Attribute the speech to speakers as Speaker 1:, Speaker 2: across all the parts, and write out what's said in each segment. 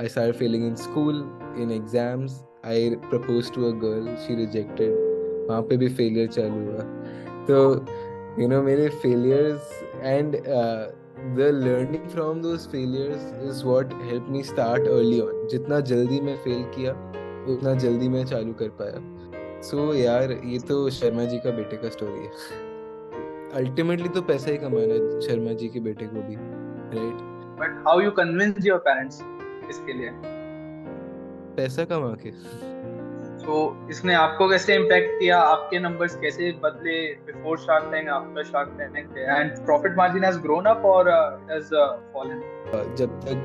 Speaker 1: I started failing in school, in exams. I proposed to a girl, she rejected. वहाँ पे भी failure चालू हुआ. तो मेरे failures and the learning from those failures is what helped me start early on. जितना जल्दी मैं fail किया, उतना जल्दी मैं चालू कर पाया. So यार, ये तो शर्मा जी का बेटे का स्टोरी है. अल्टीमेटली तो पैसा ही कमाना है शर्मा जी के बेटे को भी, right?
Speaker 2: But how you convince your parents इसके लिए?
Speaker 1: पैसा कमा के.
Speaker 2: तो इसने आपको कैसे इम्पैक्ट किया? आपके नंबर्स कैसे बदले before shark tank, after shark Tank? And profit margin has grown up और इट हैज फॉलन?
Speaker 1: जब तक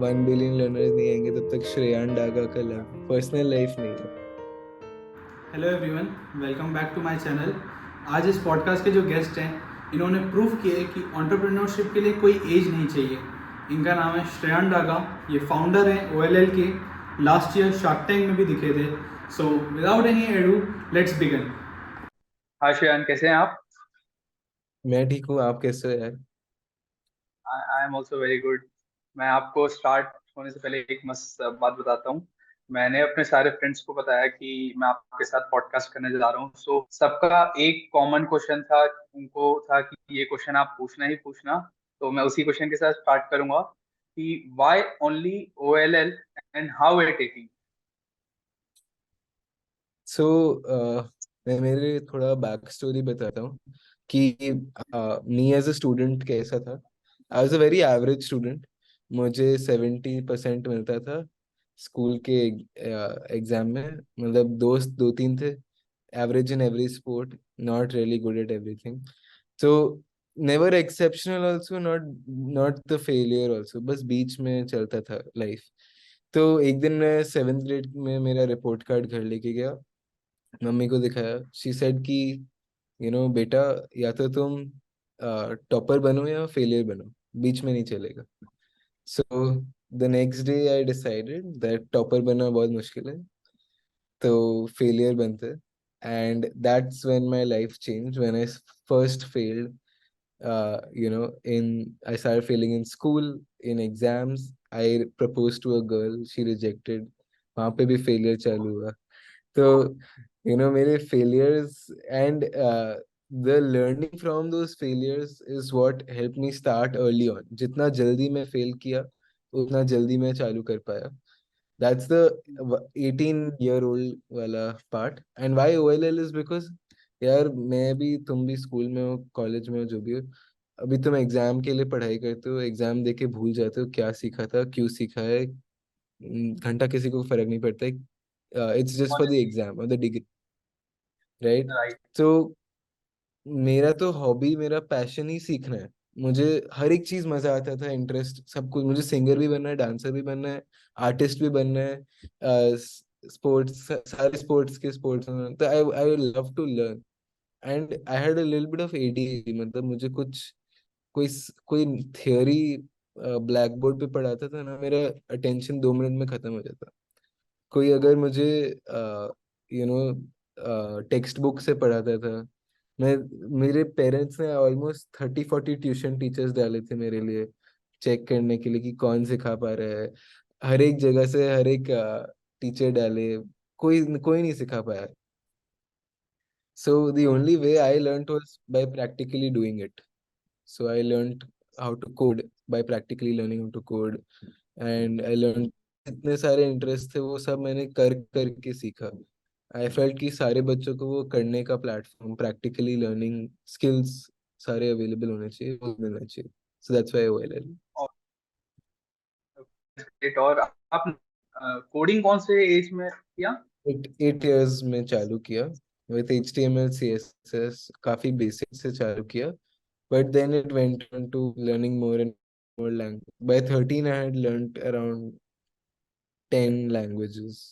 Speaker 1: 1 बिलियन लर्नर्स नहीं आएंगे तब तक श्रेयान डागा का पर्सनल लाइफ नहीं है.
Speaker 3: Hello everyone, welcome back to my channel. आज इस पॉडकास्ट के जो गेस्ट हैं, इन्होंने प्रूव किया है कि एंटरप्रेन्योरशिप के लिए कोई एज नहीं चाहिए। इनका नाम है श्रेयान डागा। ये फाउंडर हैं OLL के। लास्ट ईयर शार्क टैंक में भी दिखे थे। So without any ado, let's begin.
Speaker 2: Hi Shreyan, कैसे हैं आप?
Speaker 1: मैं ठीक हूँ, आप कैसे हो यार?
Speaker 2: I am also very good. मैं आपको स्टार्ट होने से पहले एक मस्त बात बताता हूँ। मैंने अपने सारे फ्रेंड्स को बताया कि मैं आपके साथ पॉडकास्ट करने जा रहा हूँ। सो सबका एक कॉमन क्वेश्चन था, उनको था कि ये क्वेश्चन आप पूछना ही पूछना। तो मैं उसी क्वेश्चन के साथ स्टार्ट करूंगा कि why only OLL and how it taking?
Speaker 1: So मैं मेरे थोड़ा बैक स्टोरी बताता हूँ कि मी एज अ स्टूडेंट कैसा था. I was a very average student. मुझे 70% मिलता था स्कूल के एग्जाम में. मतलब दोस्त 2-3 थे. Average in every sport, not really good at everything. So never exceptional also, not not the failure also. बस बीच में चलता था लाइफ. तो एक दिन मैं 7th ग्रेड में मेरा रिपोर्ट कार्ड घर लेके गया, मम्मी को दिखाया. शी सेड कि बेटा, या तो तुम टॉपर बनो या फेलियर बनो, बीच में नहीं चलेगा. So the next day I decided that topper बनना बहुत मुश्किल है, तो फेलियर बनते. And that's when my life change, when I first failed. In I started failing in school, in exams. I proposed to a girl, she rejected. वहाँ पे भी failure चालू हुआ. तो मेरे failures and the learning from those failures is what helped me start early on. जितना जल्दी मैं फेल किया, उतना जल्दी मैं चालू कर पाया. That's the 18-year-old वाला part. And why OLL is because यार, मैं भी, तुम भी स्कूल में हो, कॉलेज में हो, जो भी हो, अभी तुम एग्जाम के लिए पढ़ाई करते हो, एग्जाम देके भूल जाते हो क्या सीखा था, क्यों सीखा है. घंटा किसी को फर्क नहीं पड़ता. It's just for the
Speaker 2: honestly,
Speaker 1: exam और द डिग्री, राइट?
Speaker 2: राइट।
Speaker 1: तो मेरा तो हॉबी, मेरा पैशन ही सीखना है. मुझे हर एक चीज मजा आता था, इंटरेस्ट सब कुछ. मुझे सिंगर भी बनना है, डांसर भी बनना है, आर्टिस्ट भी बनना है, स्पोर्ट्स, सारे स्पोर्ट्स के स्पोर्ट्स में. तो I I love to learn. And I had a little bit of ADHD. मतलब मुझे कुछ, कोई कोई थियोरी ब्लैक बोर्ड पे पढ़ाता था ना, मेरा अटेंशन 2 मिनट में खत्म हो जाता. कोई अगर मुझे टेक्स्ट बुक से पढ़ाता था, मैं मेरे पेरेंट्स ने ऑलमोस्ट 30-40 ट्यूशन टीचर्स डाले थे मेरे लिए, चेक करने के लिए कि कौन सिखा पा रहा है. हर एक जगह से हर एक टीचर डाले, कोई कोई नहीं सिखा पाया. So the only way I learned was by practically doing it. So I learned how to code by practically learning how to code, and I learned इतने सारे इंटरेस्ट थे, वो सब मैंने कर करके सीखा. आई फेल्ट कि सारे बच्चों को वो करने का प्लेटफॉर्म, प्रैक्टिकली लर्निंग स्किल्स सारे अवेलेबल होने चाहिए, वो मिलना चाहिए. सो दैट्स व्हाई OLL.
Speaker 2: और आप कोडिंग कौन से एज में किया?
Speaker 1: 8 years में चालू किया विथ HTML CSS, काफी बेसिक से चालू किया. But then it went on to learning more and more language. By 13, I had learned around 10 languages.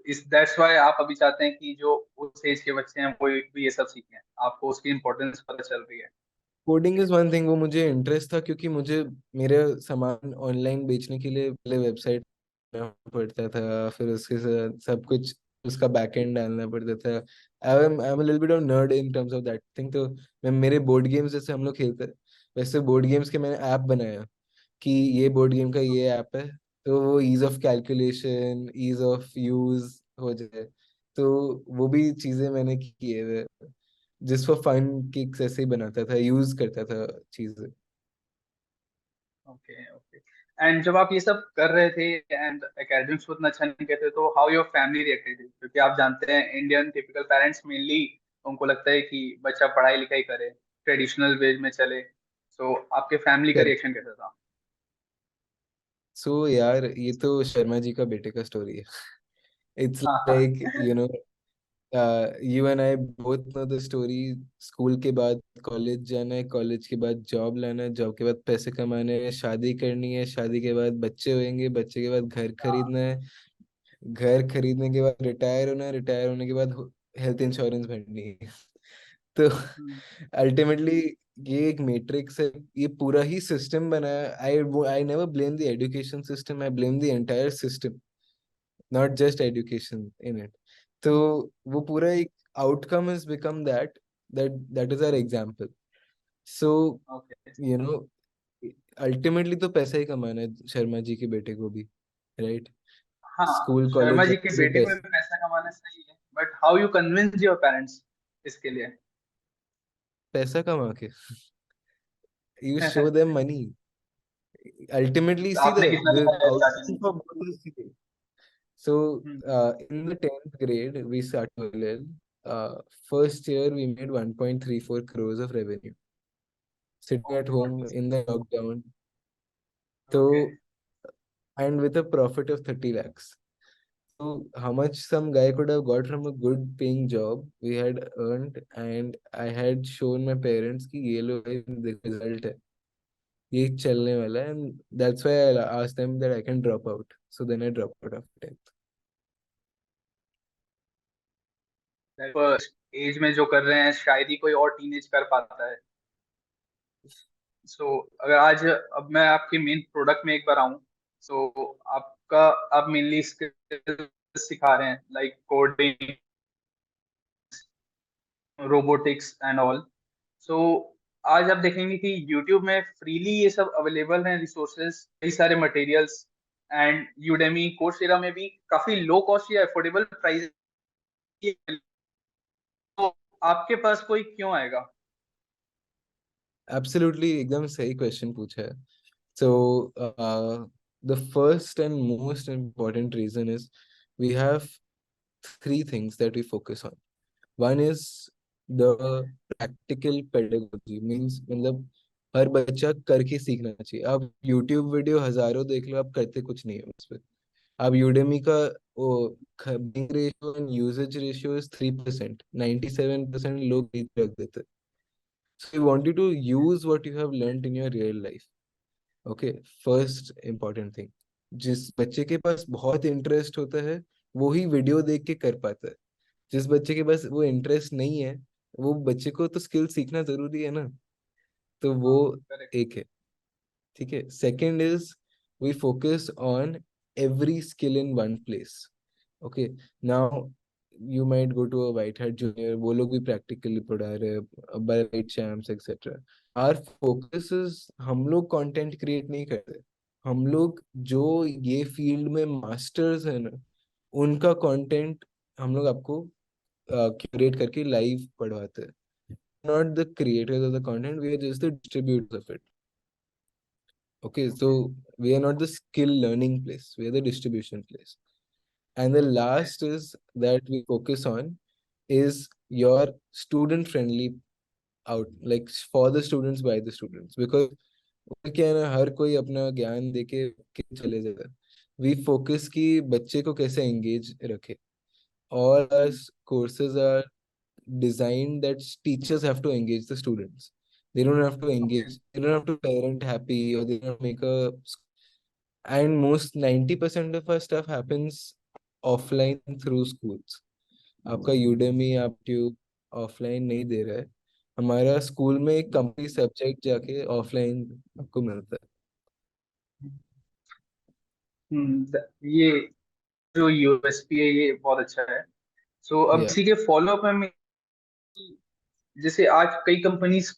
Speaker 2: इस दैट्स व्हाई आप अभी चाहते हैं कि जो उस एज के बच्चे हैं वो भी ये सब सीखें, आपको उसकी इम्पोर्टेंस पता चल रही है।
Speaker 1: कोडिंग इज वन थिंग, वो मुझे इंटरेस्ट था क्योंकि मुझे मेरे सामान ऑनलाइन बेचने के लिए पहले वेबसाइट पड़ता था, फिर उसके साथ सब कुछ उसका बैकएंड डालना पड़ता था. I am little bit of nerd in terms of that thing. तो मैं, मेरे बोर्ड गेम्स जैसे हम लोग खेलते हैं, वैसे बोर्ड गेम्स के मैंने ऐप बनाया कि ये बोर्ड गेम का ये ऐप है, तो वो ease of calculation, ease of use हो जाए। तो वो भी चीजें मैंने किए थे, जिस फॉर फन किक्स ऐसे ही बनाता था, यूज करता था चीजें।
Speaker 2: Okay okay. एंड जब आप ये सब कर रहे थे एंड एकेडमिक्स को उतना अच्छा नहीं कहते, तो हाउ योर फैमिली रिएक्टेड? क्योंकि आप जानते हैं इंडियन टिपिकल पेरेंट्स मेनली उनको लगता है कि बच्चा पढ़ाई लिखाई करे, ट्रेडिशनल वे में चले। सो आपके फैमिली का
Speaker 1: करेक्ट।
Speaker 2: रिएक्शन कैसा था?
Speaker 1: सो यार, ये तो शर्मा जी का बेटे का स्टोरी है। इट्स
Speaker 2: हाँ हाँ।
Speaker 1: Like you and I both know the story. School के बाद कॉलेज जाना है, कॉलेज के बाद जॉब लाना है, जॉब के बाद पैसे कमाने हैं, शादी करनी है, शादी के बाद बच्चे होंगे, बच्चे के बाद घर
Speaker 2: हाँ।
Speaker 1: खरीदना है, घर खरीदने के बाद रिटायर होना है, रिटायर होने के बाद हेल्थ इंश्योरेंस भरनी है। तो
Speaker 2: हम्म।
Speaker 1: अल्टीमेटली ये एक मैट्रिक्स है, ये पूरा ही सिस्टम बना है। I never blame the education system, I blame the entire system, not just education in it. तो वो पूरा एक outcome has become that is our example. So
Speaker 2: okay.
Speaker 1: you know, ultimately तो पैसा ही कमाना है शर्मा जी के बेटे को भी, राइट?
Speaker 2: हाँ,
Speaker 1: स्कूल
Speaker 2: शर्मा
Speaker 1: कॉलेज
Speaker 2: जी के
Speaker 1: जाने से
Speaker 2: बेटे को भी
Speaker 1: पैसा।
Speaker 2: पैसा कमाना सही है, but how you convince your parents इसके लिए?
Speaker 1: पैसा कमा के you show them money. Ultimately,
Speaker 2: तो
Speaker 1: see
Speaker 2: आपने कितना
Speaker 1: the
Speaker 2: दिखाया
Speaker 1: outcome
Speaker 2: starting
Speaker 1: for both is same. So
Speaker 2: में?
Speaker 1: in the 10th grade we started OLL. First year we made 1.34 crores of revenue sitting at home in the lockdown.
Speaker 2: Okay.
Speaker 1: So, and with a profit of 30 lakhs. So how much some guy could have got from a good paying job we had earned, and I had shown my parents कि ये लो भाई, the result है, ये चलने वाला है, and that's why I asked them that I can drop out. So then I dropped out after 10th.
Speaker 2: Age में जो कर रहे हैं शायद ही कोई और टीनेज कर पाता है। सो अगर आज, अब मैं आपके मेन प्रोडक्ट में एक बार आऊँ, सो आपका, आप मेनली स्किल सिखा रहे हैं like coding, robotics and all. So आज आप देखेंगे कि YouTube में फ्रीली ये सब अवेलेबल हैं, रिसोर्सेज, कई सारे मटेरियल्स। एंड यूडेमी, कोर्सेरा में भी काफी लो कॉस्ट या अफोर्डेबल प्राइस। तो आपके पास कोई क्यों आएगा?
Speaker 1: Absolutely, एकदम सही क्वेश्चन पूछा है। So the first and most important reason is we have three things that we focus on. One is the practical pedagogy, means मतलब हर बच्चा करके सीखना चाहिए। आप YouTube वीडियो हजारों देख लो, आप करते कुछ नहीं है उस पर। आप यूडेमी का वो buying ratio and usages ratio is 3%, 97% लोग नीचे रख देते। So we want you to use what you have learned in your real life. Okay, first important thing, जिस बच्चे के पास बहुत इंटरेस्ट होता है वो ही वीडियो देख के कर पाता है। जिस बच्चे के पास वो इंटरेस्ट नहीं है, वो बच्चे को तो स्किल सीखना जरूरी है ना। तो वो
Speaker 2: हाँ, करेक्ट।
Speaker 1: एक है। ठीक है, second is we focus on every skill in one place. Okay, now you might go to a White Hat Junior, वो लोग भी प्रैक्टिकली पढ़ा रहे हैं, Byte Champs etcetera. Our focus is, हम लोग कंटेंट क्रिएट नहीं करते, हम लोग जो ये फील्ड में मास्टर्स है ना, उनका कंटेंट हम लोग आपको क्यूरेट करके लाइव पढ़वाते हैं। Not the creators of the content, we are just the distributors of it. Okay,
Speaker 2: okay
Speaker 1: so we are not the skill learning place, we are the distribution place. And the
Speaker 2: okay.
Speaker 1: last is that we focus on is your student friendly out, like for the students, by the students, because क्या है ना, हर कोई अपना ज्ञान देके के चले जाता है। वी फोकस कि बच्चे को कैसे एंगेज रखे। All our courses are designed that teachers have to engage the students. They don't have to
Speaker 2: okay.
Speaker 1: engage, they don't have to parent happy, or they don't make a, and most 90% of our stuff happens offline through schools. आपका Udemy, आप tube offline नहीं दे रहा है। हमारा school में एक company subject जाके offline आपको मिलता
Speaker 2: ये जो यूएसपी है ये बहुत अच्छा है। सो
Speaker 1: है।
Speaker 2: अब
Speaker 1: या
Speaker 2: इसी के फॉलो अप में, जैसे आज कई कंपनीज,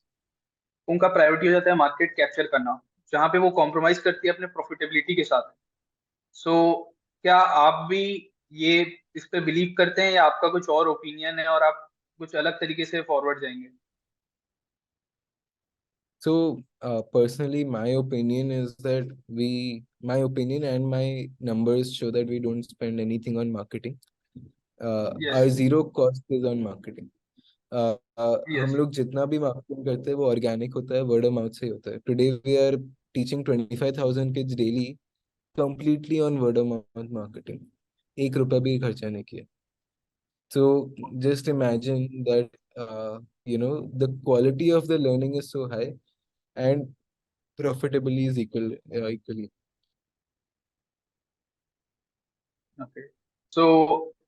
Speaker 2: उनका प्रायोरिटी हो जाता है मार्केट कैप्चर करना, जहाँ पे वो कॉम्प्रोमाइज करती है अपने प्रॉफिटेबिलिटी के साथ। सो क्या आप भी ये इस पे बिलीव करते हैं, या आपका कुछ और ओपिनियन है और आप कुछ अलग तरीके से फॉरवर्ड जाएंगे?
Speaker 1: So, personally, my opinion is that my opinion and my numbers show that we don't spend anything on marketing.
Speaker 2: Yes.
Speaker 1: Our zero cost is on marketing. हम
Speaker 2: यस।
Speaker 1: लोग जितना भी मार्केटिंग करते हैं वो ऑर्गेनिक होता है, वर्ड ऑफ माउथ से ही होता है. Today we are teaching 25,000 kids daily completely on word of mouth marketing. एक रुपया भी खर्चा नहीं किया. So just imagine that the quality of the learning is so high and profitably is equally.
Speaker 2: Okay. So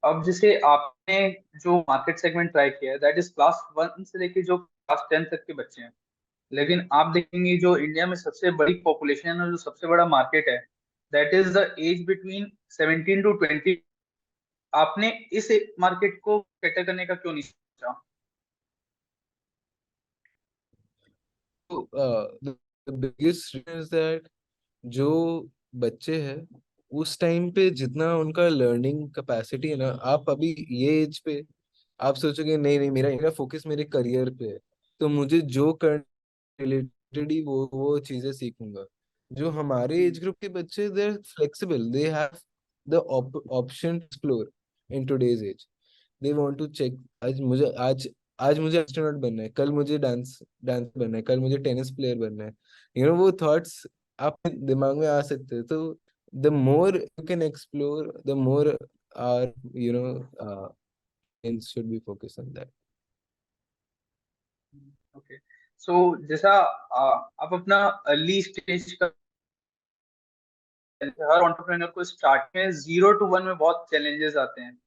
Speaker 2: अब जैसे आपने जो मार्केट सेगमेंट ट्राई किया है, दैट इज क्लास 1 से लेके जो क्लास 10 तक के बच्चे हैं, लेकिन आप देखेंगे जो इंडिया में सबसे बड़ी पॉपुलेशन है और जो सबसे बड़ा मार्केट है, that is the age between 17 to 20। आपने इस मार्केट को कैटर करने का क्यों नहीं सोचा?
Speaker 1: So, the biggest reason is that जो बच्चे हैं उस टाइम पे जितना उनका लर्निंग कैपेसिटी है ना, आप अभी ये एज पे आप सोचोगे नहीं नहीं मेरा मेरा फोकस मेरे करियर पे है, तो मुझे जो करने रिलेटेड ही वो चीजें सीखूंगा. जो हमारे एज ग्रुप के बच्चे they are flexible, they have the option explore in today's age. They want to check. आज मुझे एस्ट्रोनॉट बनना है, कल मुझे डांस डांस बनना है, कल मुझे टेनिस प्लेयर बनना है. वो थॉट्स आप दिमाग में आ सकते हैं. तो the more you can explore, the more are should be focus on that.
Speaker 2: Okay. So जैसा आप अपना अर्ली स्टेज का, हर एंटरप्रेन्योर को स्टार्ट में 0 to 1 में बहुत चैलेंजेस आते हैं।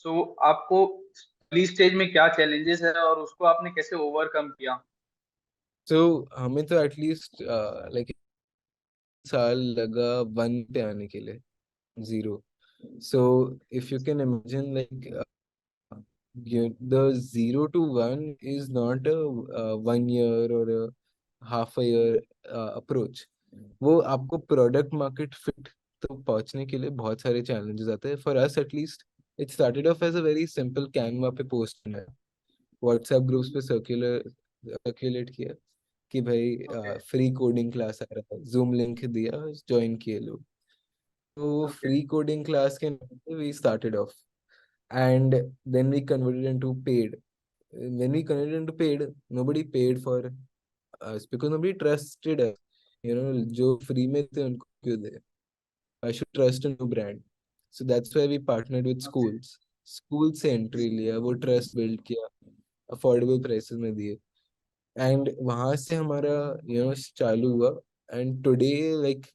Speaker 2: सो आपको अर्ली स्टेज में क्या चैलेंजेस है और उसको आपने कैसे ओवरकम किया?
Speaker 1: सो हमें तो एटलीस्ट लाइक साल लगा 1 पे आने के लिए, 0. So if you can imagine like the 0 to 1 is not a 1 year or a half a year approach. वो आपको प्रोडक्ट मार्केट फिट तो पहुंचने के लिए बहुत सारे चैलेंजेस आते हैं. For us at least it started off as a very simple Canva पे पोस्ट करना है, व्हाट्सएप ग्रुप्स पे सर्कुलेट किया कि भाई
Speaker 2: ओके।
Speaker 1: फ्री कोडिंग क्लास आ रहा है, जूम लिंक दिया, ज्वाइन किए लोग. तो
Speaker 2: ओके।
Speaker 1: फ्री कोडिंग क्लास के नाम पे we started off, and then we converted into paid. When we converted into paid, nobody paid for us because nobody trusted us. जो फ्री में थे उनको क्यों दे. I should trust a new brand. So that's why we partnered with
Speaker 2: okay.
Speaker 1: schools. School से entry लिया, वो trust build किया, affordable prices में दिए, एंड वहां से हमारा चालू हुआ. एंड टुडे लाइक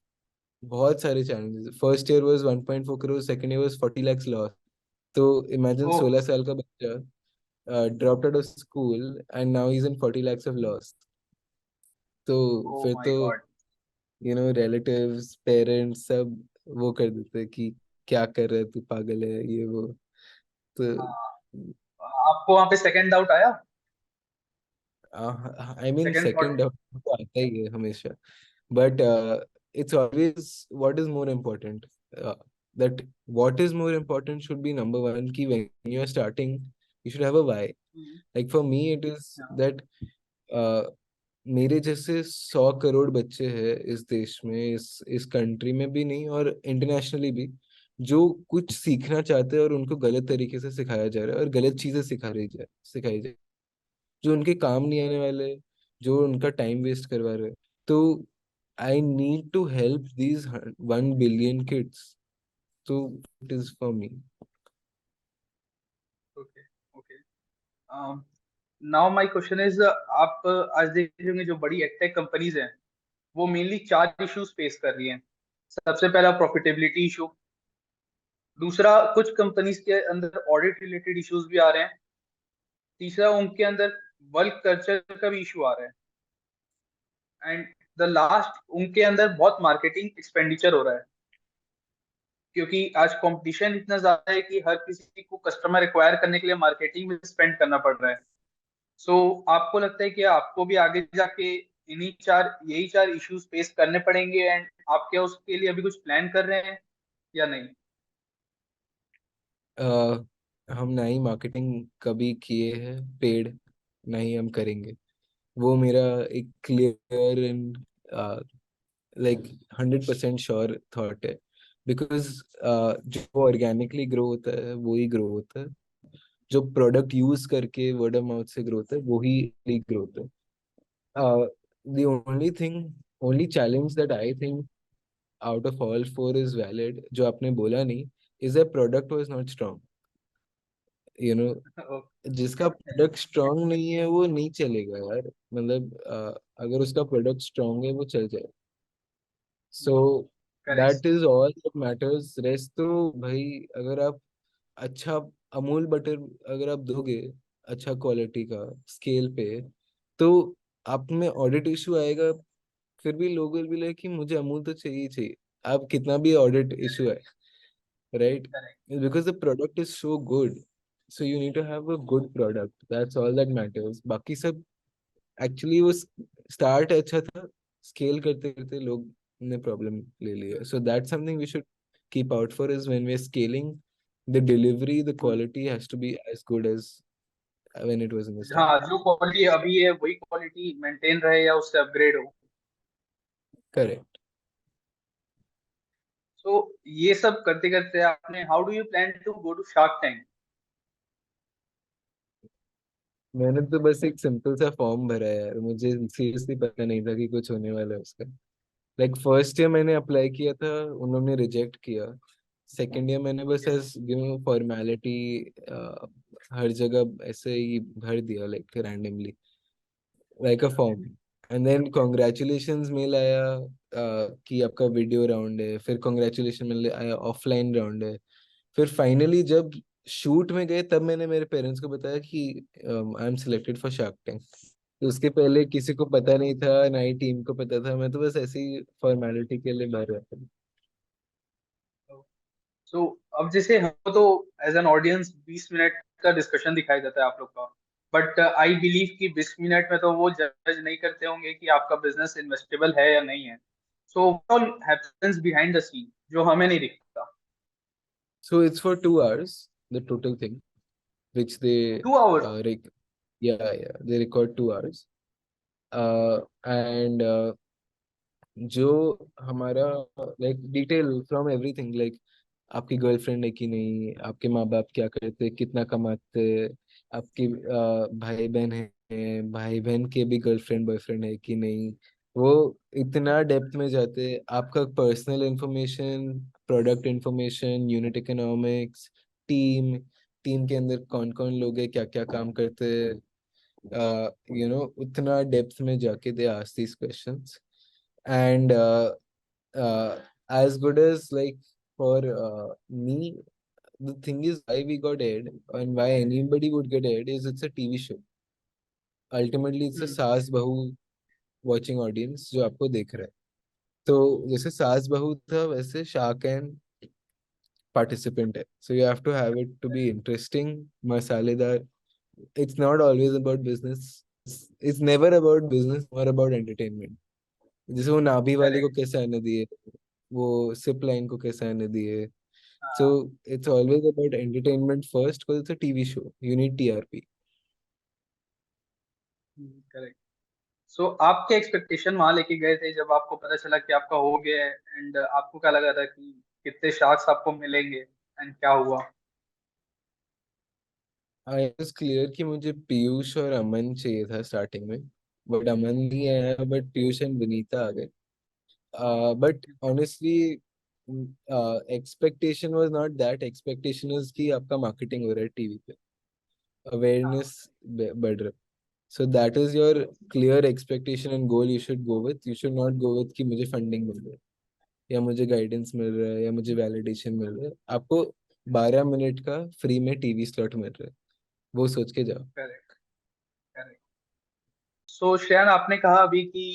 Speaker 1: बहुत सारे challenges. First year was 1.4 crore, second year was 40 lakhs loss. तो इमेजिन
Speaker 2: ओह।
Speaker 1: 16 साल का बच्चा dropped out of school and now he's in 40 lakhs of loss. तो
Speaker 2: ओह
Speaker 1: फिर
Speaker 2: माय
Speaker 1: तो
Speaker 2: गॉड।
Speaker 1: रिलेटिव्स पेरेंट्स सब वो कर देते हैं कि क्या कर रहे है तू, पागल है ये वो. तो
Speaker 2: आपको वहां पे सेकंड डाउट आया?
Speaker 1: I mean
Speaker 2: second
Speaker 1: second
Speaker 2: thought?
Speaker 1: तो आता ही है हमेशा. But it's always what is more important. That what is more important should be number one. Ki when you are starting, you should have a why. Like for me, it is that uh, मेरे जैसे 100 करोड़ बच्चे हैं इस देश में, इस country में भी नहीं और इंटरनेशनली भी, जो कुछ सीखना चाहते हैं और उनको गलत तरीके से सिखाया जा रहा है और गलत चीजें सिखाई जाए, जो उनके काम नहीं आने वाले, जो उनका टाइम वेस्ट करवा रहे हैं. तो I need to help these 1 billion kids. So it is for me.
Speaker 2: Okay. Okay. Now my question is, आप आज देखेंगे जो बड़ी एडटेक कंपनीज हैं, वो मेनली 4 इश्यूज फेस कर रही हैं। सबसे पहला प्रॉफिटेबिलिटी इशू। दूसरा, कुछ कंपनीज के अंदर ऑडिट रिलेटेड इश्यूज भी आ रहे हैं। तीसरा, उनके अंदर वर्क कल्चर का भी इशू आ रहा है। एंड द लास्ट, उनके अंदर बहुत मार्केटिंग एक्सपेंडिचर हो रहा है, क्योंकि आज कंपटीशन इतना ज्यादा है कि हर किसी को कस्टमर एक्वायर करने के लिए मार्केटिंग में स्पेंड करना पड़ रहा है। सो आपको लगता है कि आपको भी आगे जाके यही चार इश्यूज फेस करने पड़ेंगे, एंड आप क्या उसके लिए अभी कुछ प्लान कर रहे हैं? या नहीं?
Speaker 1: हम ना ही मार्केटिंग कभी किए हैं पेड, ना ही हम करेंगे। वो मेरा एक clear and like 100% sure thought है। बिकॉज जो ऑर्गेनिकली ग्रो होता है वो ही ग्रो होता है, जो प्रोडक्ट यूज करके वर्ड ऑफ माउथ से ग्रो होता है वो ही ग्रो होता है। The only thing, only challenge that I think out of all four is valid, जो आपने बोला नहीं, is the product was not strong. You know, जिसका प्रोडक्ट स्ट्रांग नहीं है वो नहीं चलेगा यार। मतलब अगर उसका प्रोडक्ट स्ट्रांग है वो चल जाए। So
Speaker 2: correct.
Speaker 1: That is all that matters. Rest तो भाई, अगर आप अच्छा अमूल बटर अगर आप दोगे अच्छा क्वालिटी का स्केल पे, तो आप में ऑडिट इशू आएगा, फिर भी लोग विल बी लाइक कि मुझे अमूल तो चाहिए ही चाहिए, आप कितना भी ऑडिट इशू है, right?
Speaker 2: Correct.
Speaker 1: Because the product is so good, so you need to have a good product, that's all that matters। बाकी सब एक्चुअली वो स्टार्ट अच्छा था, स्केल करते करते लोग ने प्रॉब्लम ले लिया। So that something we should keep out for is when we are scaling, the delivery, the quality has to be as good as when it was in the start.
Speaker 2: हाँ, जो quality अभी है वही quality maintain रहे या उससे upgrade हो।
Speaker 1: Correct.
Speaker 2: तो ये सब करते करते आपने, how do you plan to go to Shark Tank?
Speaker 1: मैंने तो बस एक सिंपल सा फॉर्म भरा है यार, मुझे सीरियसली पता नहीं था कि कुछ होने वाला है उसका। लाइक फर्स्ट ईयर मैंने अप्लाई किया था, उन्होंने रिजेक्ट किया। सेकेंड ईयर मैंने बस एज फॉर्मेलिटी हर जगह ऐसे ही भर दिया, like randomly, like a form. And then congratulations mail आया कि आपका वीडियो राउंड है, फिर कॉन्ग्रेचुलेशन मेल आया ऑफलाइन राउंड है। फिर फाइनली जब शूट में गए तब मैंने मेरे पेरेंट्स को बताया कि I am selected for shark tank. तो उसके पहले किसी को पता नहीं था, ना ही टीम को पता था, मैं तो बस ऐसे ही फॉर्मेलिटी के लिए भर रहा था।
Speaker 2: सो अब जैसे हमको तो एज एन ऑडियंस 20 मिनट का डिस्कशन दिखाई देता है आप लोग का, बट आई बिलीव कि 20 मिनट में तो वो जज नहीं करते होंगे कि आपका बिजनेस इन्वेस्टेबल है या नहीं है। So what all happens behind the scene जो हमें नहीं दिखता?
Speaker 1: So it's for 2 hours, the total thing, which they
Speaker 2: 2 hours?
Speaker 1: yeah, yeah, they record 2 hours. And जो हमारा like detail from everything, like आपकी गर्लफ्रेंड है कि नहीं, आपके माँ बाप क्या करते, कितना कमाते, आपके भाई बहन है, भाई बहन के भी गर्लफ्रेंड बॉयफ्रेंड है कि नहीं, वो इतना डेप्थ में जाते हैं। आपका personal information, product information, unit economics, team, team के अंदर कौन कौन लोग हैं, क्या क्या काम करते हैं, उतना डेप्थ में जाके they ask these questions। And as good as like for me, the thing is why we got aired and why anybody would get aired is it's a TV show। Ultimately it's a सास बहू watching audience जो आपको देख रहा है। तो जैसे सास बहू था वैसे शार्क एंड पार्टिसिपेंट है। So you have to have it to be interesting, मसालेदार। It's not always about business, it's never about business, more about entertainment। जैसे वो नाभि वाले को
Speaker 2: करेक्ट।
Speaker 1: कैसे आने दिए, वो सिप लाइन को कैसे आने दिए। So it's always about entertainment first, because it's a TV show, you need TRP.
Speaker 2: Correct. So आप क्या एक्सपेक्टेशन वहां लेके गए थे जब आपको पता चला कि आपका हो गया है? एंड आपको क्या लगा था कि कितने शार्क्स आपको मिलेंगे, एंड क्या हुआ?
Speaker 1: आई वाज क्लियर कि मुझे पीयूष और अमन चाहिए था स्टार्टिंग में, बट अमन नहीं आया, बट पीयूष एंड विनीता आ गए। But honestly expectation was not that, expectation was कि आपका मार्केटिंग हो रहा है टीवी पे,
Speaker 2: हाँ।
Speaker 1: अवेयरनेस बढ़ रहा है। So that is your clear expectation and goal you should go with। You should not go with कि मुझे फंडिंग मिल रहा है, या मुझे गाइडेंस मिल रहा है, या मुझे वैलिडेशन मिल रहा है। आपको 12 मिनट का फ्री में टीवी स्लॉट मिल रहा है, वो सोच के जाओ।
Speaker 2: करेक्ट। करेक्ट। सो श्रेयान, आपने कहा अभी कि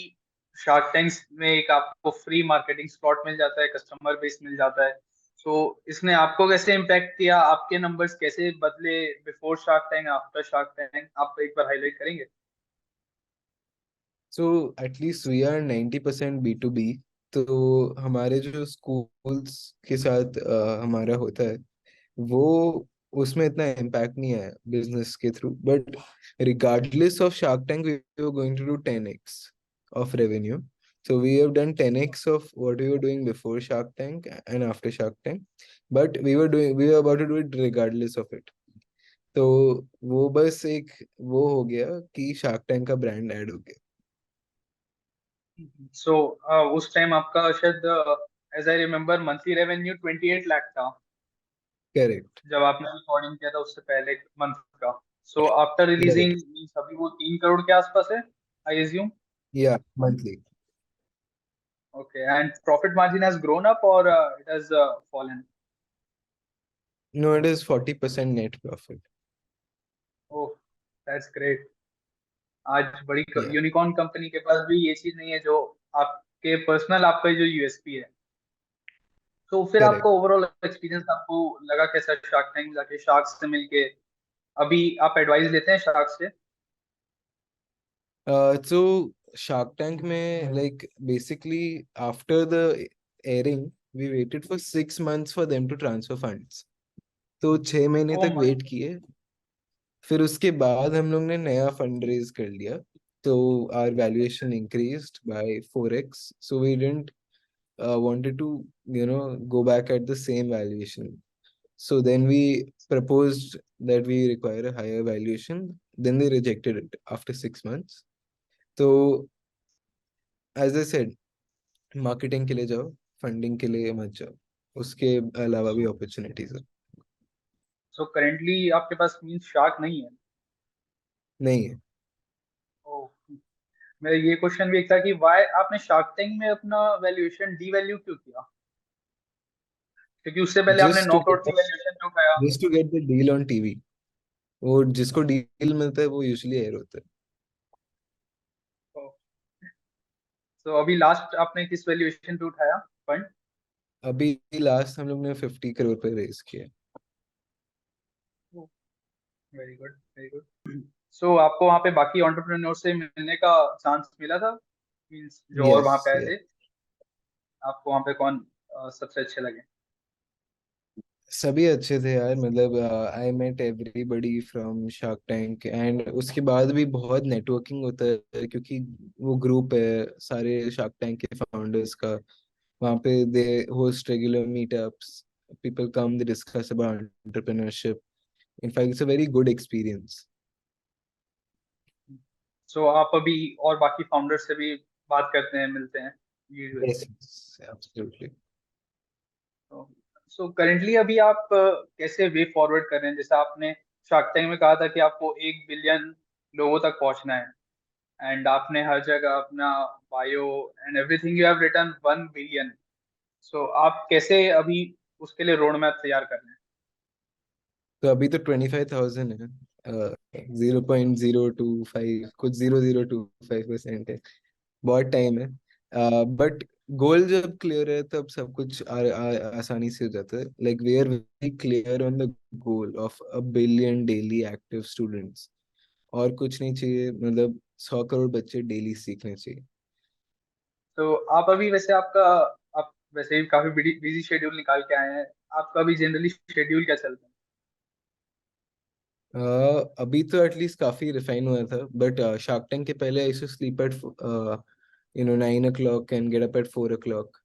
Speaker 2: शार्क टैंक्स में एक आपको फ्री मार्केटिंग स्लॉट मिल जाता है, कस्टमर बेस मिल जाता है। सो इसने आपको कैसे इम्पैक्ट किया, आपके नंबर्स कैसे बदले before shark tank, after shark tank, आप एक बार हाईलाइट करेंगे?
Speaker 1: So at least we are 90% B2B। तो हमारे जो स्कूल्स के साथ हमारा होता है वो उसमें इतना इम्पैक्ट नहीं आया बिजनेस के through, but regardless of Shark Tank we were going to do 10x of revenue. So we have done 10x of what we were doing before Shark Tank and after Shark Tank, but we were about to do it regardless of it. तो वो बस एक वो हो गया कि Shark Tank का brand ad हो गया।
Speaker 2: सो उस टाइम आपका शायद as I remember monthly revenue 28 lakh था
Speaker 1: करेक्ट।
Speaker 2: जब आपने रिकॉर्डिंग किया था उससे पहले मंथ का। So after releasing
Speaker 1: correct.
Speaker 2: अभी वो 3 करोड़ के आसपास है आई एज्यूम।
Speaker 1: या मंथली।
Speaker 2: Okay and profit margin has grown up और it has fallen.
Speaker 1: No, it is 40% net profit.
Speaker 2: Oh that's great. आज बड़ी
Speaker 1: या
Speaker 2: यूनिकॉर्न कंपनी के पास भी ये चीज नहीं है जो आपके पर्सनल आपका जो यूएसपी है। तो फिर आपका
Speaker 1: करेक्ट।
Speaker 2: ओवरऑल एक्सपीरियंस आपको लगा कैसा शार्क टैंक जाके शार्क से मिलके? अभी आप एडवाइस लेते हैं शार्क से?
Speaker 1: So Shark Tank में like basically after the airing we waited for 6 months for them to transfer funds. तो 6 महीने
Speaker 2: ओ
Speaker 1: तक
Speaker 2: माय।
Speaker 1: वेट किए, फिर उसके बाद हम लोग ने नया फंड रेज कर लिया। तो our valuation increased by 4x, so we didn't wanted to go back at the same valuation. So then we proposed that we require a higher valuation, then they rejected it after 6 months. तो as a said, marketing के लिए जाओ, funding के लिए मत जाओ, उसके अलावा भी
Speaker 2: सो
Speaker 1: अपॉर्चुनिटीज है।
Speaker 2: सो करेंटली आपके पास मीन शार्क नहीं है?
Speaker 1: नहीं है।
Speaker 2: ओ, मेरा ये क्वेश्चन भी एक था कि वाई आपने शार्क टैंक में अपना वैल्यूएशन डीवैल्यू क्यों किया? क्योंकि उससे पहले आपने
Speaker 1: जस्ट टू
Speaker 2: 9 करोड़ की वैल्यूएशन क्यों खाया?
Speaker 1: Just to get the deal on TV. वो जिसको डील मिलता है वो यूजुअली एयर होता है।
Speaker 2: तो अभी लास्ट आपने किस वैल्यूएशन पे उठाया फंड?
Speaker 1: अभी लास्ट हम लोग ने 50 करोड़ पे रेज किया।
Speaker 2: Very good very good. So आपको वहाँ पे बाकी एंटरप्रेन्योर से मिलने का चांस मिला था मींस जो और
Speaker 1: यस।
Speaker 2: वहाँ पे आए
Speaker 1: यस,
Speaker 2: थे? आपको वहाँ पे कौन सबसे अच्छे लगे?
Speaker 1: सभी अच्छे थे यार, मतलब I met everybody from Shark Tank, एंड उसके बाद भी बहुत नेटवर्किंग होता है क्योंकि वो ग्रुप है सारे शार्क टैंक के फाउंडर्स का। वहाँ पे they host regular meetups, people come, they discuss about entrepreneurship. In fact, it's a very good experience.
Speaker 2: सो आप अभी और बाकी फाउंडर से भी बात करते हैं, मिलते हैं usually?
Speaker 1: Yes, yes, absolutely.
Speaker 2: So currently अभी आप कैसे वे फॉरवर्ड कर रहे हैं? जैसे आपने शार्क टैंक में कहा था कि आपको 1 बिलियन लोगों तक पहुंचना है एंड आपने हर जगह अपना bio and everything you have written 1 billion. So आप कैसे अभी उसके लिए रोड मैप तैयार कर रहे हैं?
Speaker 1: तो अभी तो 25,000 है, 0.025, कुछ 0.025% है। बहुत टाइम है, बट गोल जब क्लियर है तब सब कुछ आसानी से हो जाता है। Like we are very clear on the goal of 1 billion daily active students. और कुछ नहीं चाहिए, मतलब 100 करोड़ बच्चे डेली सीखने चाहिए।
Speaker 2: तो आप अभी वैसे आपका आप वैसे भी काफी बिजी शेड्यूल निकाल के आए हैं। आपका अभी जनरली शेड्यूल क्या चलता है?
Speaker 1: अभी तो एटलीस्ट काफी रिफाइन हुआ था, बट शार्क टैंक के पहले I used to sleep at 9 o'clock and get up at 4 o'clock,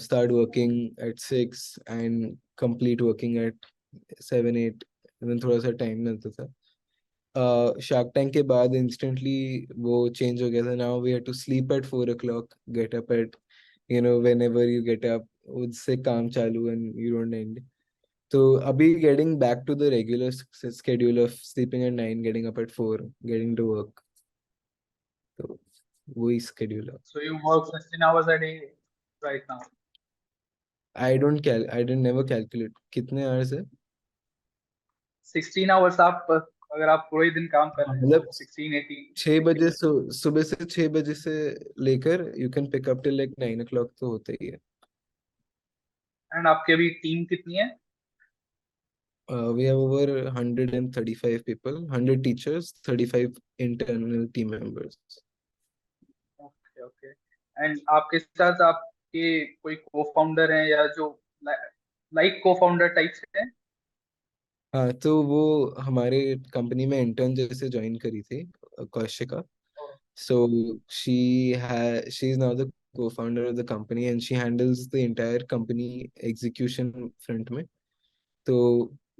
Speaker 1: start working at 6 and complete working at 7 8, and then थोड़ा सा टाइम मिलता था। शार्क टैंक के बाद इंस्टेंटली वो चेंज हो गया था। Now we have to sleep at 4 o'clock, get up at whenever you get up, उससे काम चालू and you don't end। तो अभी getting back to the regular schedule of sleeping at 9, getting up at 4, getting to work, तो वही schedule है।
Speaker 2: So you work 16 hours a day right now?
Speaker 1: I didn't never calculate कितने hours है।
Speaker 2: 16 hours आप अगर आप पूरे दिन काम कर
Speaker 1: हाँ,
Speaker 2: रहे हैं
Speaker 1: मतलब
Speaker 2: तो 16 18
Speaker 1: छह
Speaker 2: 60।
Speaker 1: बजे सुबह से 6 बजे से लेकर you can pick up till like 9 o'clock तो होता ही है।
Speaker 2: एंड आपकी अभी टीम कितनी है?
Speaker 1: We have over 135 people, 100 teachers, 35 internal team members.
Speaker 2: Okay okay. And आपके साथ आप के कोई को फाउंडर हैं या जो लाइक को फाउंडर टाइप से हैं?
Speaker 1: हाँ, तो वो हमारे कंपनी में इंटर्न जैसे ज्वाइन करी थी, Kaushika. So she is now the co-founder of the company and she handles the entire company execution front में. तो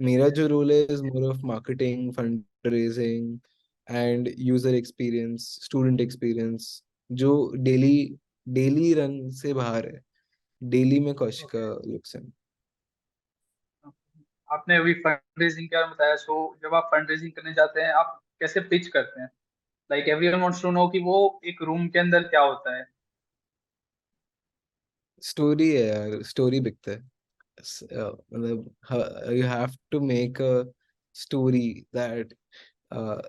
Speaker 1: मेरा जो रोल है is more of marketing, fundraising and user experience, student experience, जो डेली रन से बाहर है. डेली में कौशिका
Speaker 2: ओके।
Speaker 1: लुक्स है.
Speaker 2: आपने अभी फंड रेजिंग क्या बताया, सो जब आप फंड रेजिंग करने जाते हैं आप कैसे पिच करते हैं? Like everyone wants to know कि वो एक रूम के अंदर क्या होता है।
Speaker 1: स्टोरी है यार, स्टोरी बिकता है. मतलब you have to make a story that uh,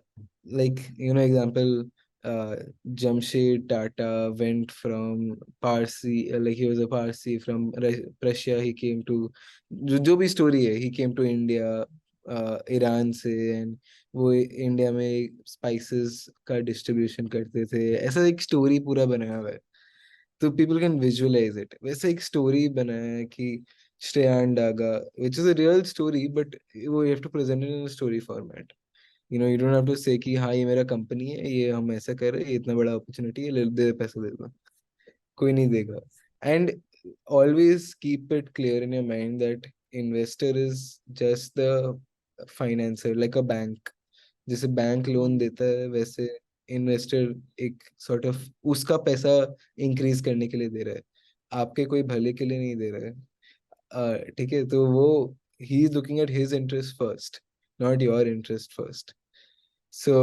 Speaker 1: like example, Jamshed Tata went from Parsi, like he was a Parsi from Prussia. He came to जो भी स्टोरी है, he came to India Iran से, and वो India में spices का distribution करते थे. ऐसा एक स्टोरी पूरा बनाया हुआ है, तो पीपल कैन विजुअलाइज इट. वैसे एक स्टोरी बनाया है कि Shreyan Daga, which is a real story, but वो you have to present it in story format. You don't have to say कि हाँ ये मेरा कंपनी है, ये हम ऐसा कर रहे हैं, ये इतना बड़ा अपॉर्चुनिटी है, ले दे पैसा दे दो. कोई नहीं देगा. And always keep it clear in your mind that investor is just the financer, like a bank. जैसे बैंक लोन देता है, वैसे इन्वेस्टर एक सॉर्ट ऑफ उसका पैसा इंक्रीज करने के लिए दे रहा है, आपके कोई भले के लिए नहीं दे रहा है. ठीक है, तो वो he is looking at his interest first, not your interest first. So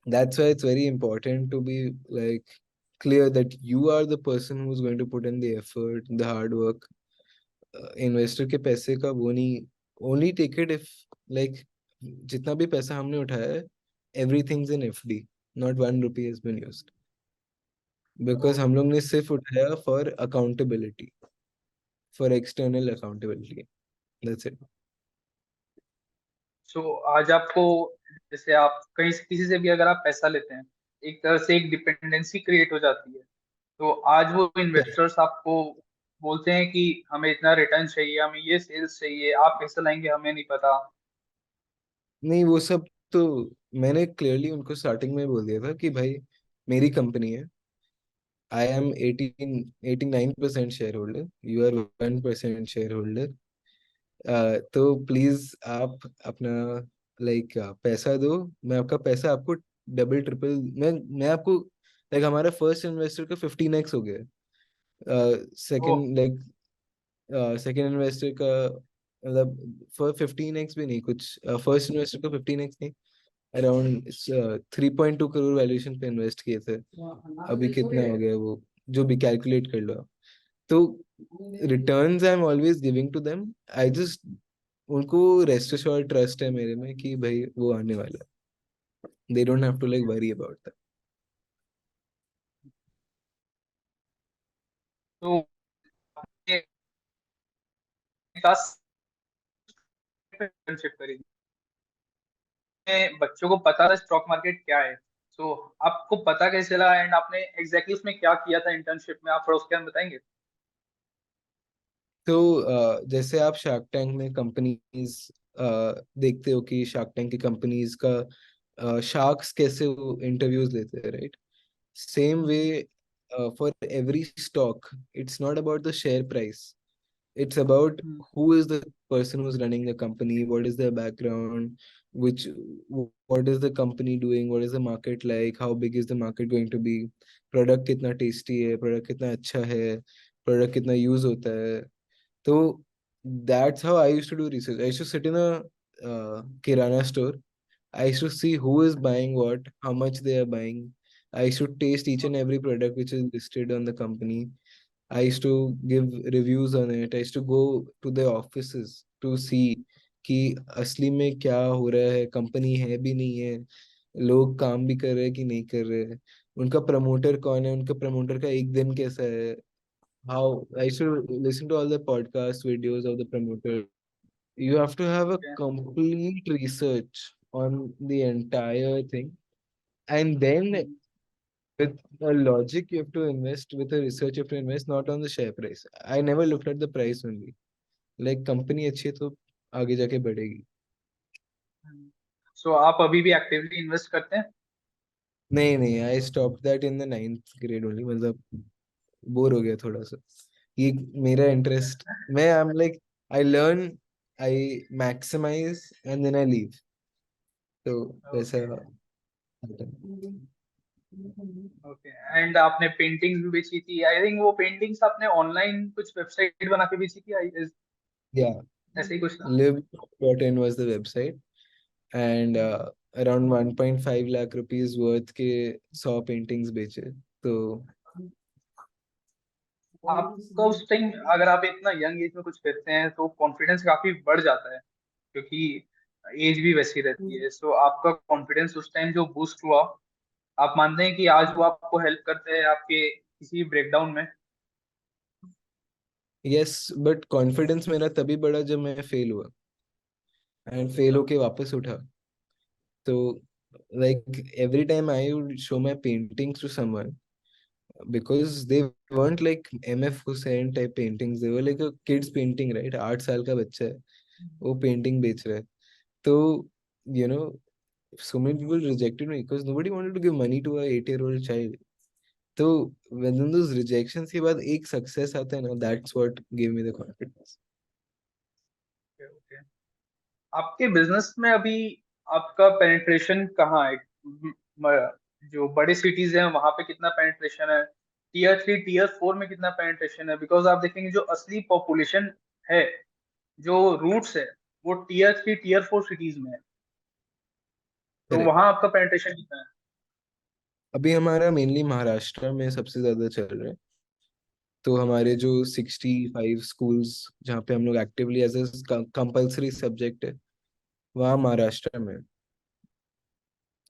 Speaker 1: that's why it's very important to be like clear that you are the person who's going to put in the effort, the hard work. Investor के पैसे का वो नहीं, only take it if like जितना भी पैसा हमने उठाया है, everything's in FD, not 1 rupee has been used, because हम लोग ने सिर्फ उठाया for accountability, for external accountability. That's it.
Speaker 2: So आज आपको, जैसे आप कहीं से किसी से भी अगर आप पैसा लेते हैं, एक तरह से एक डिपेंडेंसी क्रिएट हो जाती है। तो आज वो इन्वेस्टर्स आपको बोलते हैं कि हमें इतना रिटर्न चाहिए, हमें ये सेल्स चाहिए, आप कैसे लाएंगे हमें नहीं पता।
Speaker 1: नहीं, वो सब तो मैंने क्लियरली उनको स्टार्टिंग में बोल दिया था कि भाई मेरी कंपनी है. I am 89% shareholder. You are 1% shareholder. तो प्लीज आप अपना लाइक पैसा दो. मैं आपका पैसा आपको डबल ट्रिपल, मैं आपको लाइक हमारा फर्स्ट इन्वेस्टर का 15x हो गया.
Speaker 2: ओह।
Speaker 1: सेकंड लाइक सेकंड इन्वेस्टर का मतलब 15x भी नहीं कुछ. फर्स्ट इन्वेस्टर का 15x नहीं, अराउंड 3.2 करोड़ वैल्यूएशन पे इन्वेस्ट किए थे. अभी कितना हो गया वो, जो भी कैलकुलेट कर लो. तो returns I am always giving to them. I just उनको रेस्ट एश्योर्ड ट्रस्ट है मेरे में कि भाई वो आने वाला है. They don't have to like worry about that.
Speaker 2: तो आपने 10 इंटर्नशिप करी बच्चों को पता था स्टॉक मार्केट क्या है, तो आपको पता कैसे चला एंड आपने एग्जैक्टली उसमें क्या किया था इंटर्नशिप में, आप थोड़ा उसके बारे में बताएंगे?
Speaker 1: तो जैसे आप शार्क टैंक में कंपनीज देखते हो कि शार्क टैंक की कंपनीज का शार्क्स कैसे इंटरव्यूज लेते हैं, right? Same way for every stock, it's not about the share price. It's about
Speaker 2: hmm.
Speaker 1: who is the person who's running the company, what is their background, which what is the company doing, what is the market like, how big is the market going to be, product कितना tasty है, product कितना अच्छा है, product कितना use होता है. तो that's how I used to do research. I used to sit in a kirana store. I used to see who is buying what, how much they are buying. I used to taste each and every product which is listed on the company. I used to give reviews on it. I used to go to the offices to see कि असली में क्या हो रहा है, company है भी नहीं है, लोग काम भी कर रहे हैं कि नहीं कर रहे हैं, उनका प्रमोटर कौन है, उनका प्रमोटर का एक दिन कैसा है. How I used to listen to all the podcast videos of the promoter. You have to have a
Speaker 2: okay.
Speaker 1: complete research on the entire thing, and then with a logic you have to invest, with a research you have to invest, not on the share price. I never looked at the price only. Like company अच्छी है तो आगे जाके बढ़ेगी.
Speaker 2: सो आप अभी भी actively invest करते हैं?
Speaker 1: नहीं नहीं, I stopped that in the 9th grade only. मतलब बोर हो गया थोड़ा सा. ये मेरा इंटरेस्ट, मैं I am like, I learn, I maximise and then I leave. तो वैसा
Speaker 2: ओके
Speaker 1: होता है.
Speaker 2: ओके। एंड आपने पेंटिंग्स भी बेची थी, आई थिंक वो पेंटिंग्स आपने ऑनलाइन कुछ वेबसाइट बना के बेची थी,
Speaker 1: Yeah,
Speaker 2: ऐसे ही कुछ था?
Speaker 1: live.in was the website, and around 1.5 lakh rupees worth के 100 पेंटिंग्स बेचे. तो
Speaker 2: आपका उस टाइम, अगर आप इतना यंग एज में कुछ करते हैं तो कॉन्फिडेंस काफी बढ़ जाता है, क्योंकि एज भी वैसी रहती है। सो आपका कॉन्फिडेंस उस टाइम जो बूस्ट हुआ, आप मानते हैं कि आज वो आपको हेल्प करते हैं आपके किसी ब्रेकडाउन में?
Speaker 1: यस, बट कॉन्फिडेंस मेरा तभी बढ़ा जब मैं फेल हुआ एंड फेल होके वापस उठा. तो like every time I would show my paintings to someone, because they weren't like MF Hussain type paintings, they were like a kid's painting, right? 8 साल का बच्चा है, वो पेंटिंग बेच रहा है. तो you know, so many people rejected me because nobody wanted to give money to a 8-year-old child. तो when those rejections के बाद एक success आता है ना, that's what gave me the confidence.
Speaker 2: Okay. आपके बिजनेस में अभी आपका पेनिट्रेशन कहाँ है? जो बड़े सिटीज हैं वहां पे कितना पेनिट्रेशन है? टीयर 3 टीयर 4 में कितना पेनिट्रेशन है? बिकॉज आप देखेंगे जो असली पॉपुलेशन है, जो रूट्स है, वो टीयर 3 टीयर 4 सिटीज में है। तो
Speaker 1: Correct.
Speaker 2: वहां आपका पेनिट्रेशन कितना है?
Speaker 1: अभी हमारा मेनली महाराष्ट्र में सबसे ज्यादा चल रहा है. तो हमारे जो 65 स्कूल्स जहाँ पे हम लोग actively as a compulsory subject है, वहाँ महाराष्ट्र में.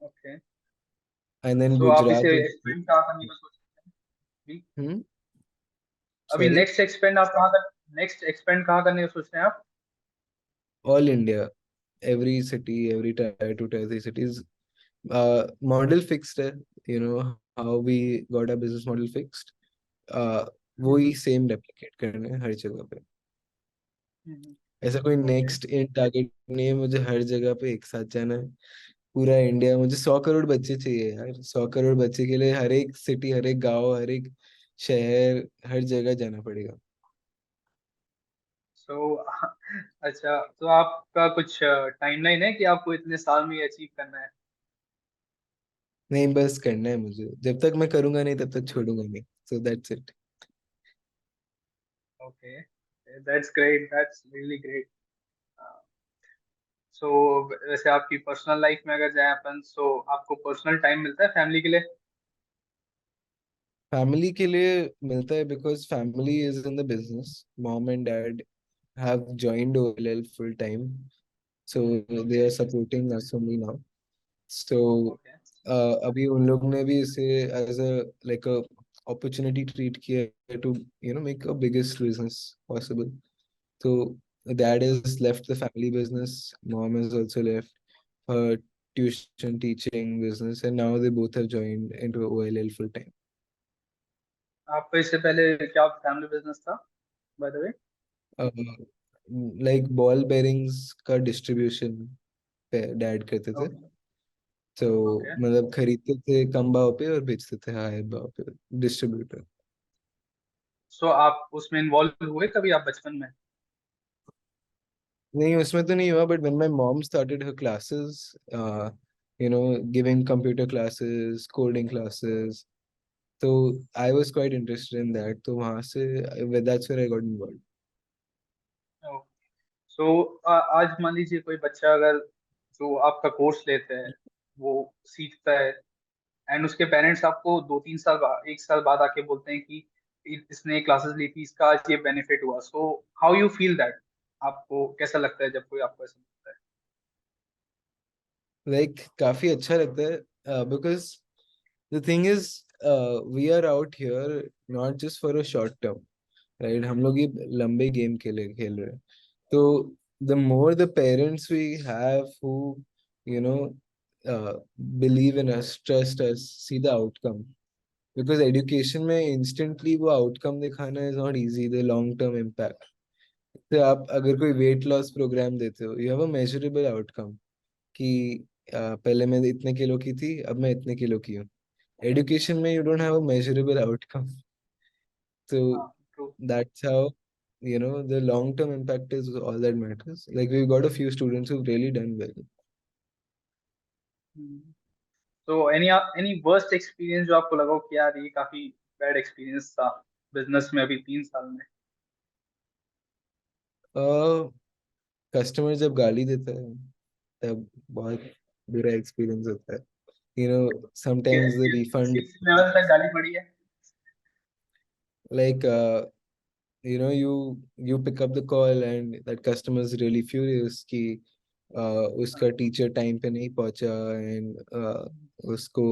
Speaker 2: ओके।
Speaker 1: एंड देन
Speaker 2: सो आप
Speaker 1: गुजरात
Speaker 2: इसे
Speaker 1: is.
Speaker 2: एक्सपेंड कहाँ करने का सोच रहे हैं अभी?
Speaker 1: हम्म.
Speaker 2: अभी
Speaker 1: सॉरी.
Speaker 2: नेक्स्ट एक्सपेंड कहाँ करने का सोच रहे हैं आप?
Speaker 1: All India, every city, every tier two tier 3 cities. Model fixed है, you know, how we got a business model fixed. वो ही सेम रेप्लिकेट करना है हर जगह पे. ऐसा कोई
Speaker 2: ओके।
Speaker 1: नेक्स्ट इन टारगेट नहीं है मुझे हर जगह पे एक साथ जाना है. पूरा इंडिया, मुझे 100 करोड़ बच्चे चाहिए यार. 100 करोड़ बच्चे के लिए हर एक सिटी, हर एक गांव, हर एक शहर, हर जगह जाना पड़ेगा.
Speaker 2: सो अच्छा, तो आपका कुछ टाइमलाइन है कि आपको इतने साल में ये अचीव करना है?
Speaker 1: नहीं, बस करना है मुझे. जब तक मैं करूंगा नहीं तब तक छोड़ूंगा नहीं. So that's it.
Speaker 2: Okay, that's great, that's really great. So वैसे आपकी पर्सनल लाइफ में अगर जाए अपन, सो आपको पर्सनल टाइम मिलता है फैमिली के लिए?
Speaker 1: फैमिली के लिए मिलता है because family is in the business. Mom and dad have joined OLL full time, so they
Speaker 2: okay
Speaker 1: are supporting us only now. So
Speaker 2: okay.
Speaker 1: अभी उन लोग ने भी इसे as a like a opportunity treat किया है to make a biggest business possible. So dad has left the family business, mom has also left her tuition teaching business, and now they both have joined into OLL full time.
Speaker 2: आपका इससे पहले क्या family business था, by the way?
Speaker 1: uh, like ball bearings का distribution पे dad करते थे.
Speaker 2: Okay
Speaker 1: तो
Speaker 2: ओके।
Speaker 1: मतलब खरीदते थे कम भाव पे और बेचते थे हाई भाव पे. डिस्ट्रीब्यूटर.
Speaker 2: सो आप उसमें इन्वॉल्व हुए कभी आप बचपन में?
Speaker 1: नहीं, उसमें तो नहीं हुआ, but when my mom started her classes, giving computer classes, coding classes, तो I was quite interested in that. तो वहां से that's where I got involved.
Speaker 2: So आज मान लीजिए कोई बच्चा अगर जो आपका कोर्स लेते हैं वो सीखता है, एंड उसके पेरेंट्स आपको 2-3 साल 1 साल बाद आके बोलते हैं कि इसने क्लासेस ली थी, इसका आज ये बेनिफिट हुआ, so how you feel that? आपको कैसा लगता है जब कोई आपको ऐसा बोलता है?
Speaker 1: लाइक काफी अच्छा लगता है because the thing is, we are out here not just for a short term, right? हम लोग ये लंबे गेम के लिए खेल रहे हैं. तो the more the parents we have who you know believe in us, trust us, see the outcome, because education में इंस्टेंटली वो आउटकम दिखाना is not easy, the long term impact. तो आप अगर कोई वेट लॉस प्रोग्राम देते हो, you have a measurable outcome कि पहले मैं इतने किलो की थी, अब मैं इतने किलो की हूँ। एजुकेशन में you don't have a measurable outcome. तो
Speaker 2: हाँ, true.
Speaker 1: that's how, the long term impact is all that matters. Like we've got a few students who've really done well.
Speaker 2: तो एनी वर्स्ट एक्सपीरियंस जो आपको लगा हो कि यार ये काफी बैड एक्सपीरियंस था बिजनेस में अभी 3 साल में?
Speaker 1: कस्टमर जब गाली देता है तब बहुत बुरा एक्सपीरियंस होता है। Sometimes the refund,
Speaker 2: किस लेवल तक गाली पड़ी है?
Speaker 1: like you pick up the call and that customer is really furious कि उसका टीचर टाइम पे नहीं पहुंचा, एंड उसको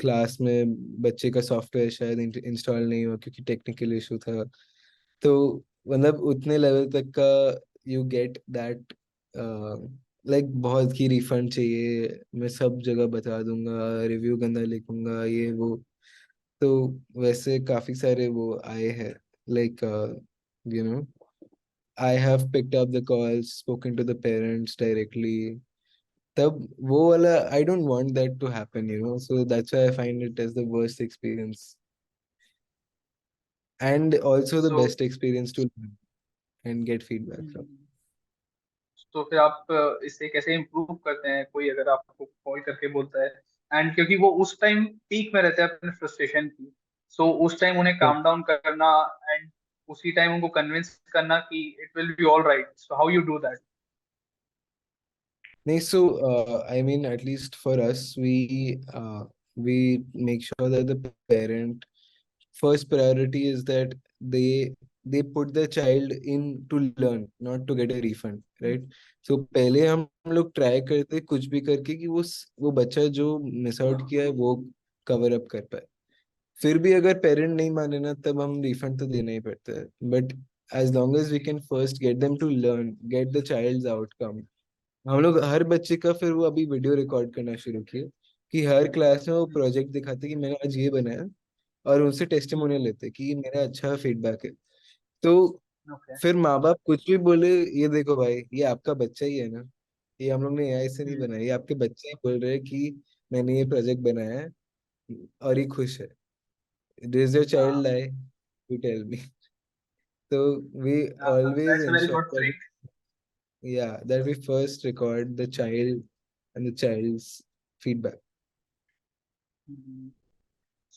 Speaker 1: क्लास में बच्चे का सॉफ्टवेयर शायद इंस्टॉल नहीं हुआ क्योंकि टेक्निकल इशू था। तो मतलब उतने लेवल तक का यू गेट दैट, लाइक बहुत ही रिफंड चाहिए, मैं सब जगह बता दूंगा, रिव्यू गंदा लिखूंगा, ये वो। तो वैसे काफी सारे वो आए हैं, like you know I have picked up the calls, spoken to the parents directly. तब वो वाला I don't want that to happen, so that's why I find it as the worst experience and also the
Speaker 2: so
Speaker 1: best experience to learn and get feedback from.
Speaker 2: तो फिर आप इसे कैसे improve करते हैं? कोई अगर आपको कॉल करके बोलता है, एंड क्योंकि वो उस टाइम पीक में रहते हैं अपने फ्रस्ट्रेशन की, सो उस टाइम उन्हें
Speaker 1: Yeah.
Speaker 2: काम डाउन करना एंड उसी टाइम उनको कन्विंस करना कि it will be all right, so how you do that?
Speaker 1: Nee, so I mean, at least for us, we make sure that the parent first priority is that they put the child in to learn, not to get a refund, right? So पहले हम लोग try करते कुछ भी करके कि वो बच्चा जो मिस आउट किया है वो कवर अप कर पाए। फिर भी अगर पेरेंट नहीं माने ना, तब हम रिफंड तो देना ही पड़ता है, but as long as we can first get them to learn, get the child's outcome. हम लोग हर बच्चे का फिर वो अभी वीडियो रिकॉर्ड करना शुरू किए कि हर क्लास में वो प्रोजेक्ट दिखाते कि मैंने आज ये बनाया, और उनसे टेस्टिमोनियल लेते कि मेरा अच्छा फीडबैक है। तो
Speaker 2: ओके।
Speaker 1: फिर माँ बाप कुछ भी बोले, ये देखो भाई, ये आपका बच्चा ही है ना, ये हम लोग ने एआई से नहीं बनाया, ये आपके बच्चे ही बोल रहे हैं कि मैंने ये प्रोजेक्ट बनाया है और ये खुश है। Does your child
Speaker 2: हाँ,
Speaker 1: lie? You tell me. So we always
Speaker 2: that's a very
Speaker 1: ensure
Speaker 2: good
Speaker 1: that,
Speaker 2: trick.
Speaker 1: yeah, that we first record the child and the child's feedback.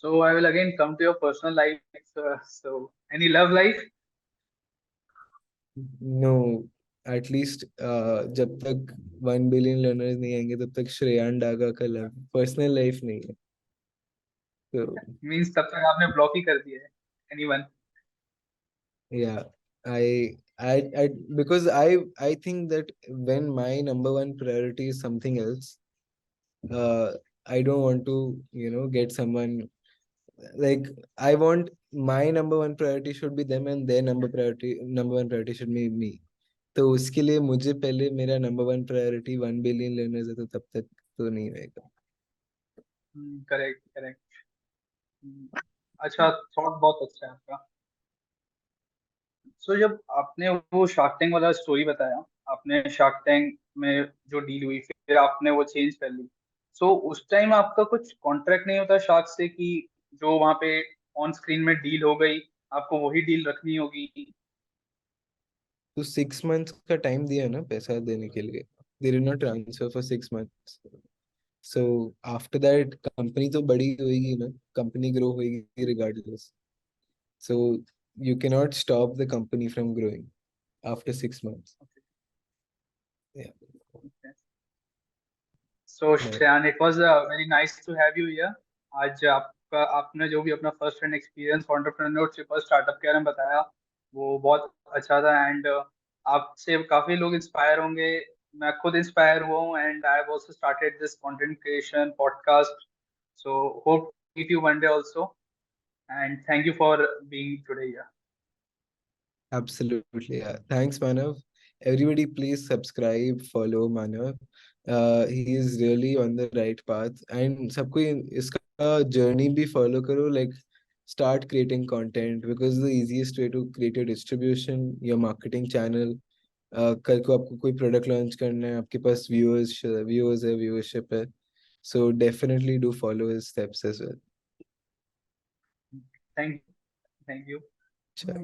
Speaker 2: So I will again come to your personal life. So any love life?
Speaker 1: No, at least जब तक 1 billion learners नहीं आएंगे तब तक श्रेयान डागा का love personal life नहीं है। तो
Speaker 2: मींस तब तक आपने ब्लॉक ही कर दिया है anyone?
Speaker 1: yeah, I because I think that when my number one priority is something else, uh, I don't want to, get someone, like I want my number one priority should be them and their number one priority should be me. तो उसके लिए मुझे पहले मेरा number one priority 1 billion learners है, तो तब तक तो नहीं होएगा।
Speaker 2: Correct, correct. अच्छा, थॉट बहुत अच्छा है आपका। सो जब आपने वो शार्क टैंक वाला स्टोरी बताया, आपने शार्क टैंक में जो डील हुई फिर आपने वो चेंज कर ली, सो उस टाइम आपका कुछ कॉन्ट्रैक्ट नहीं होता शार्क से कि जो वहां पे ऑन स्क्रीन में डील हो गई आपको वही डील रखनी होगी?
Speaker 1: तो 6 मंथ्स का टाइम दिया ना पैसा देने के लिए, they did not transfer for 6 months. So after that company तो बड़ी होगी ना, कंपनी ग्रो होगी regardless. So you cannot stop the company from growing after 6 months. Yeah.
Speaker 2: So
Speaker 1: But
Speaker 2: Shreyan, it was very nice to have you here. आज आपका आपने जो भी अपना फर्स्ट हैंड एक्सपीरियंस एंटरप्रेन्योरशिप और स्टार्टअप के बारे में बताया वो बहुत अच्छा था, एंड आपसे काफी लोग इंस्पायर होंगे। मैं खुद इंस्पायर हुआ हूँ, and I have also started this content creation podcast. So hope meet you one day also, and thank you for being today here.
Speaker 1: absolutely, yeah. Thanks, Manav. Everybody, please subscribe, follow Manav. He is really on the right path, and सबको इसका journey भी follow करो, like start creating content because the easiest way to create your distribution, your marketing channel. कल को आपको कोई product launch करना है, आपके पास व्यूअर्स है, व्यूअरशिप है, so definitely do follow his steps as well.
Speaker 2: Thank you.
Speaker 1: Sure.